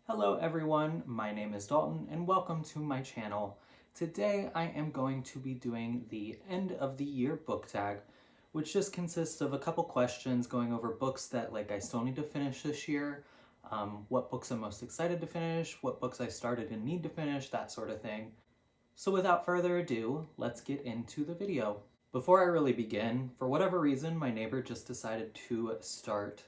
Hello everyone, my name is Dalton and welcome to my channel. Today I am going to be doing the end of the year book tag, which just consists of a couple questions going over books that I still need to finish this year, what books I'm most excited to finish, what books I started and need to finish, that sort of thing. So without further ado, let's get into the video. Before I really begin, for whatever reason, my neighbor just decided to start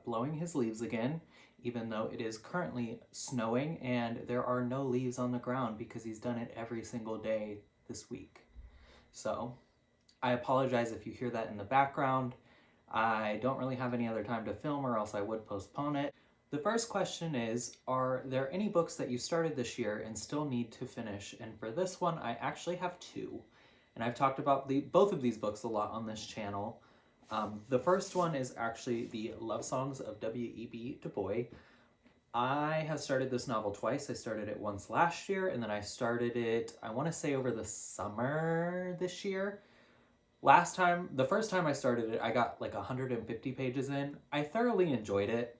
blowing his leaves again, even though it is currently snowing and there are no leaves on the ground because he's done it every single day this week. So I apologize if you hear that in the background. I don't really have any other time to film or else I would postpone it. The first question is, are there any books that you started this year and still need to finish? And for this one, I actually have two. And I've talked about both of these books a lot on this channel. The first one is actually The Love Songs of W.E.B. Du Bois. I have started this novel twice. I started it once last year, and then I started it, I want to say over the summer this year. The first time I started it, I got 150 pages in. I thoroughly enjoyed it,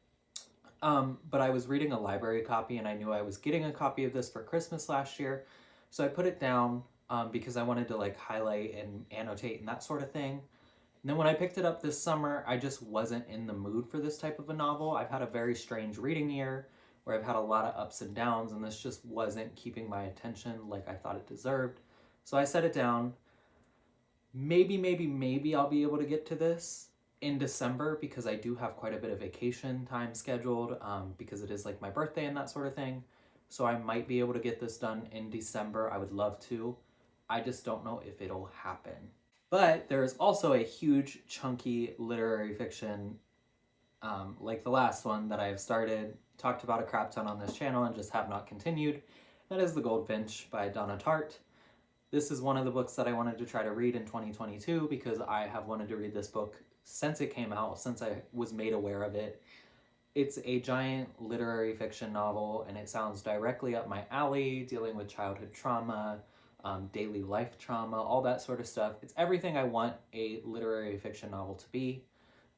but I was reading a library copy and I knew I was getting a copy of this for Christmas last year. So I put it down because I wanted to highlight and annotate and that sort of thing. And then when I picked it up this summer, I just wasn't in the mood for this type of a novel. I've had a very strange reading year where I've had a lot of ups and downs, and this just wasn't keeping my attention like I thought it deserved. So I set it down. Maybe I'll be able to get to this in December because I do have quite a bit of vacation time scheduled because it is my birthday and that sort of thing. So I might be able to get this done in December. I would love to. I just don't know if it'll happen. But there is also a huge chunky literary fiction like the last one that I have started, talked about a crap ton on this channel and just have not continued. That is The Goldfinch by Donna Tartt. This is one of the books that I wanted to try to read in 2022 because I have wanted to read this book since it came out, since I was made aware of it. It's a giant literary fiction novel and it sounds directly up my alley, dealing with childhood trauma, daily life trauma, all that sort of stuff. It's everything I want a literary fiction novel to be.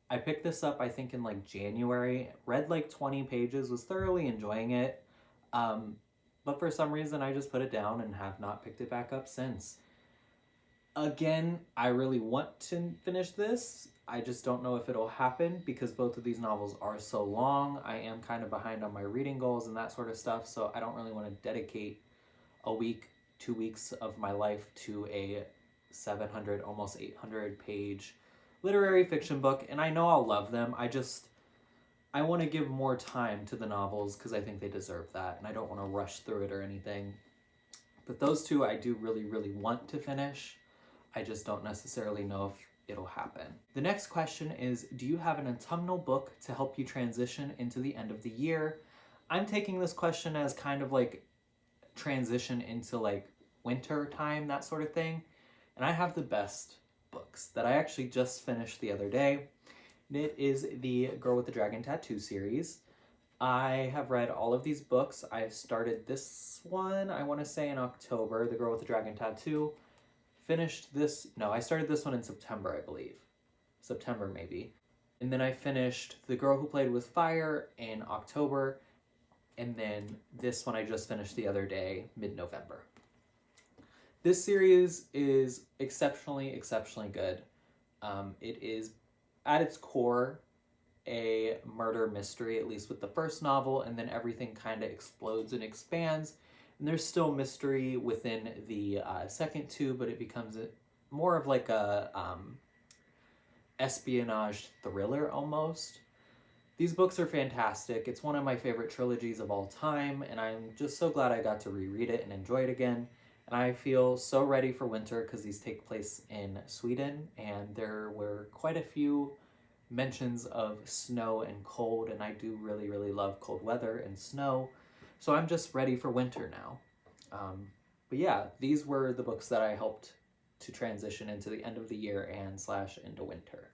I picked this up, I think, in January, read 20 pages, was thoroughly enjoying it. But for some reason, I just put it down and have not picked it back up since. Again, I really want to finish this. I just don't know if it'll happen because both of these novels are so long. I am kind of behind on my reading goals and that sort of stuff, so I don't really want to dedicate a week, 2 weeks of my life to a 700, almost 800 page literary fiction book, and I know I'll love them. I want to give more time to the novels because I think they deserve that, and I don't want to rush through it or anything. But those two I do really, really want to finish. I just don't necessarily know if it'll happen. The next question is, do you have an autumnal book to help you transition into the end of the year? I'm taking this question as kind of transition into winter time, that sort of thing. And I have the best books that I actually just finished the other day. It is the Girl with the Dragon Tattoo series. I have read all of these books. I started this one, I want to say in October, The Girl with the Dragon Tattoo. I started this one in September, I believe. September, maybe. And then I finished The Girl Who Played with Fire in October. And then this one I just finished the other day, mid-November. This series is exceptionally, exceptionally good. It is, at its core, a murder mystery, at least with the first novel, and then everything kind of explodes and expands. And there's still mystery within the second two, but it becomes more of a espionage thriller almost. These books are fantastic. It's one of my favorite trilogies of all time, and I'm just so glad I got to reread it and enjoy it again. And I feel so ready for winter because these take place in Sweden, and there were quite a few mentions of snow and cold, and I do really, really love cold weather and snow. So I'm just ready for winter now. But yeah, these were the books that I helped to transition into the end of the year and / into winter.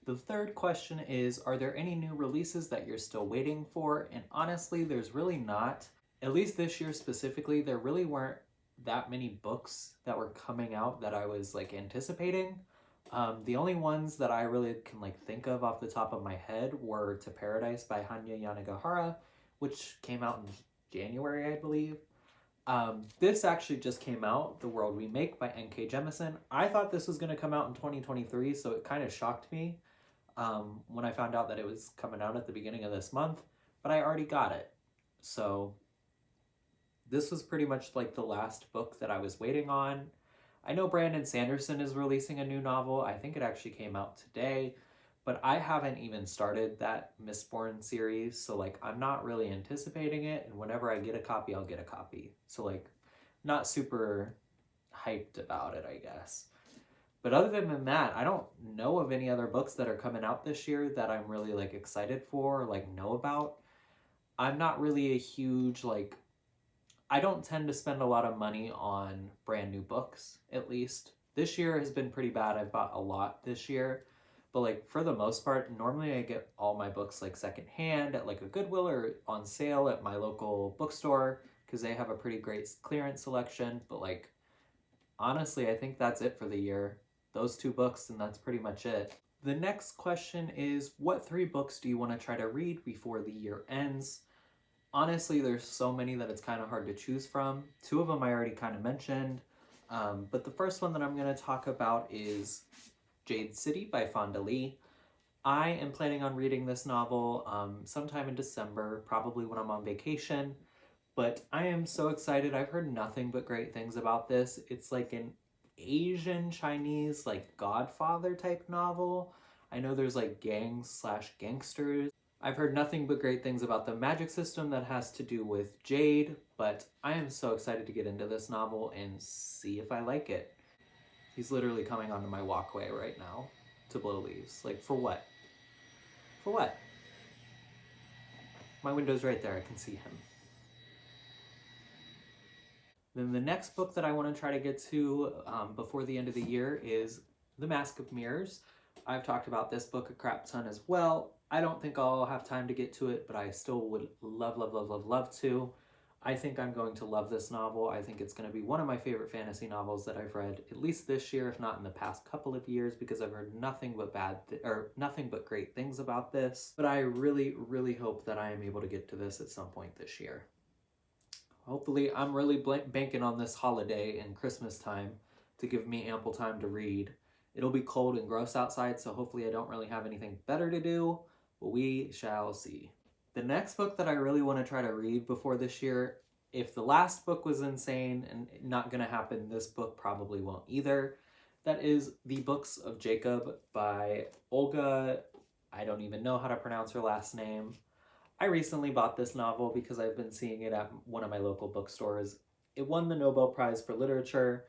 The third question is, are there any new releases that you're still waiting for? And honestly, there's really not. At least this year specifically, there really weren't that many books that were coming out that I was anticipating. The only ones that I really can think of off the top of my head were To Paradise by Hanya Yanagihara, which came out in January, I believe. This actually just came out, The World We Make by N.K. Jemisin. I thought this was going to come out in 2023, so it kind of shocked me when I found out that it was coming out at the beginning of this month, but I already got it. So this was pretty much like the last book that I was waiting on. I know Brandon Sanderson is releasing a new novel. I think it actually came out today, but I haven't even started that Mistborn series, so like I'm not really anticipating it, and whenever I get a copy, I'll get a copy. So like not super hyped about it, I guess. But other than that, I don't know of any other books that are coming out this year that I'm really like excited for or like know about. I'm not really a huge like I don't tend to spend a lot of money on brand new books, at least. This year has been pretty bad. I've bought a lot this year. But like for the most part, normally I get all my books like secondhand at like a Goodwill or on sale at my local bookstore because they have a pretty great clearance selection. But like honestly, I think that's it for the year. Those two books, and that's pretty much it. The next question is, what 3 books do you want to try to read before the year ends? Honestly, there's so many that it's kind of hard to choose from. 2 of them I already kind of mentioned. But the first one that I'm going to talk about is Jade City by Fonda Lee. I am planning on reading this novel sometime in December, probably when I'm on vacation. But I am so excited. I've heard nothing but great things about this. It's like an Asian Chinese like Godfather type novel. I know there's like gangs slash gangsters. I've heard nothing but great things about the magic system that has to do with Jade, but I am so excited to get into this novel and see if I like it. He's literally coming onto my walkway right now to blow leaves. Like, for what? For what? My window's right there. I can see him. Then the next book that I want to try to get to before the end of the year is The Mask of Mirrors. I've talked about this book a crap ton as well. I don't think I'll have time to get to it, but I still would love, love, love, love, love to. I think I'm going to love this novel. I think it's going to be one of my favorite fantasy novels that I've read, at least this year, if not in the past couple of years, because I've heard nothing but nothing but great things about this. But I really, really hope that I am able to get to this at some point this year. Hopefully, I'm really banking on this holiday and Christmas time to give me ample time to read. It'll be cold and gross outside, so hopefully I don't really have anything better to do, but we shall see. The next book that I really want to try to read before this year, if the last book was insane and not going to happen, this book probably won't either. That is The Books of Jacob by Olga. I don't even know how to pronounce her last name. I recently bought this novel because I've been seeing it at one of my local bookstores. It won the Nobel Prize for Literature.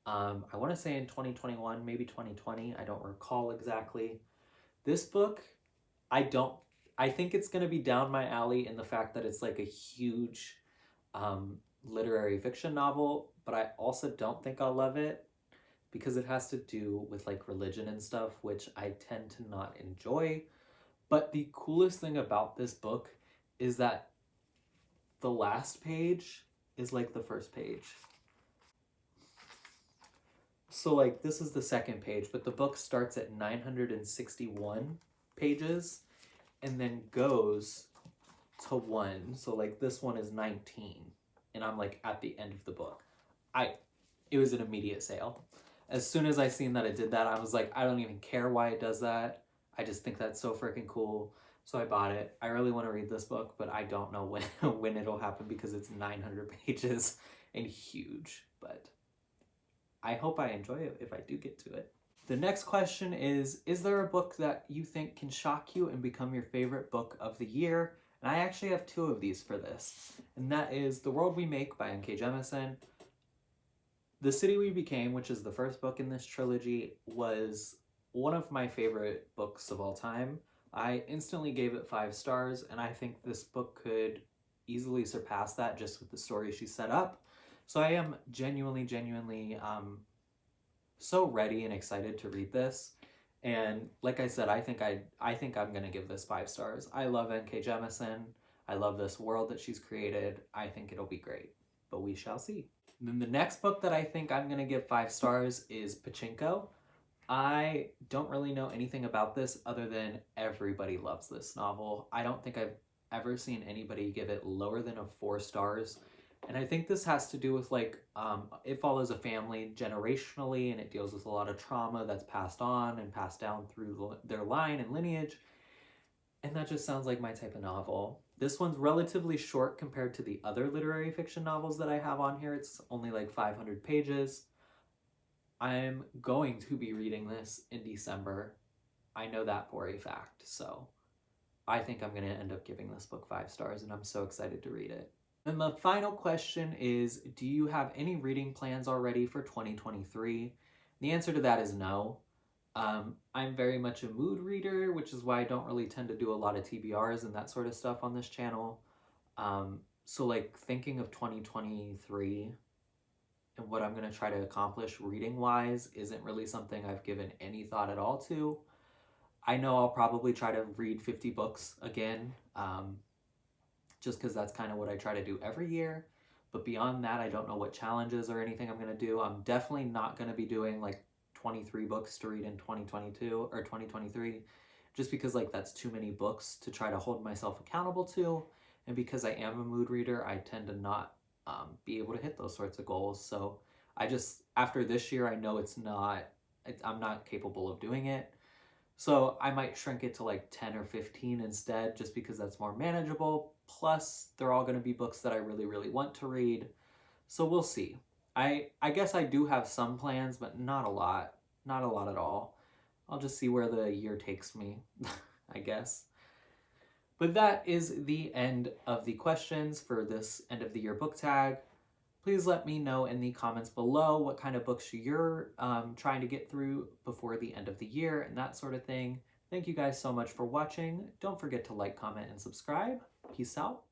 I want to say in 2021, maybe 2020. I don't recall exactly. This book, I think it's going to be down my alley in the fact that it's like a huge literary fiction novel, but I also don't think I'll love it because it has to do with like religion and stuff, which I tend to not enjoy. But the coolest thing about this book is that the last page is like the first page. So like this is the second page, but the book starts at 961 pages and then goes to 1. So like this one is 19 and I'm like at the end of the book. It was an immediate sale. As soon as I seen that it did that, I was like, I don't even care why it does that. I just think that's so freaking cool. So I bought it. I really want to read this book, but I don't know when it'll happen because it's 900 pages and huge. But I hope I enjoy it if I do get to it. The next question is there a book that you think can shock you and become your favorite book of the year? And I actually have 2 of these for this. And that is The World We Make by N.K. Jemisin. The City We Became, which is the first book in this trilogy, was one of my favorite books of all time. I instantly gave it 5 stars, and I think this book could easily surpass that just with the story she set up. So I am genuinely so ready and excited to read this. And like I said, I think I'm gonna give this 5 stars. I love N.K. Jemisin. I love this world that she's created. I think it'll be great, but we shall see. And then the next book that I think I'm gonna give 5 stars is Pachinko. I don't really know anything about this other than everybody loves this novel. I don't think I've ever seen anybody give it lower than a 4 stars. And I think this has to do with like, it follows a family generationally and it deals with a lot of trauma that's passed on and passed down through their line and lineage. And that just sounds like my type of novel. This one's relatively short compared to the other literary fiction novels that I have on here. It's only like 500 pages. I'm going to be reading this in December. I know that for a fact. So I think I'm going to end up giving this book 5 stars, and I'm so excited to read it. And the final question is, do you have any reading plans already for 2023? The answer to that is no. I'm very much a mood reader, which is why I don't really tend to do a lot of TBRs and that sort of stuff on this channel. So like thinking of 2023 and what I'm going to try to accomplish reading wise isn't really something I've given any thought at all to. I know I'll probably try to read 50 books again, just because that's kind of what I try to do every year. But beyond that, I don't know what challenges or anything I'm going to do. I'm definitely not going to be doing like 23 books to read in 2022 or 2023, just because like that's too many books to try to hold myself accountable to. And because I am a mood reader, I tend to not be able to hit those sorts of goals. So I just, after this year, I know I'm not capable of doing it. So I might shrink it to like 10 or 15 instead, just because that's more manageable. Plus, they're all going to be books that I really, really want to read. So we'll see. I guess I do have some plans, but not a lot. Not a lot at all. I'll just see where the year takes me, I guess. But that is the end of the questions for this end of the year book tag. Please let me know in the comments below what kind of books you're trying to get through before the end of the year and that sort of thing. Thank you guys so much for watching. Don't forget to like, comment, and subscribe. Peace out.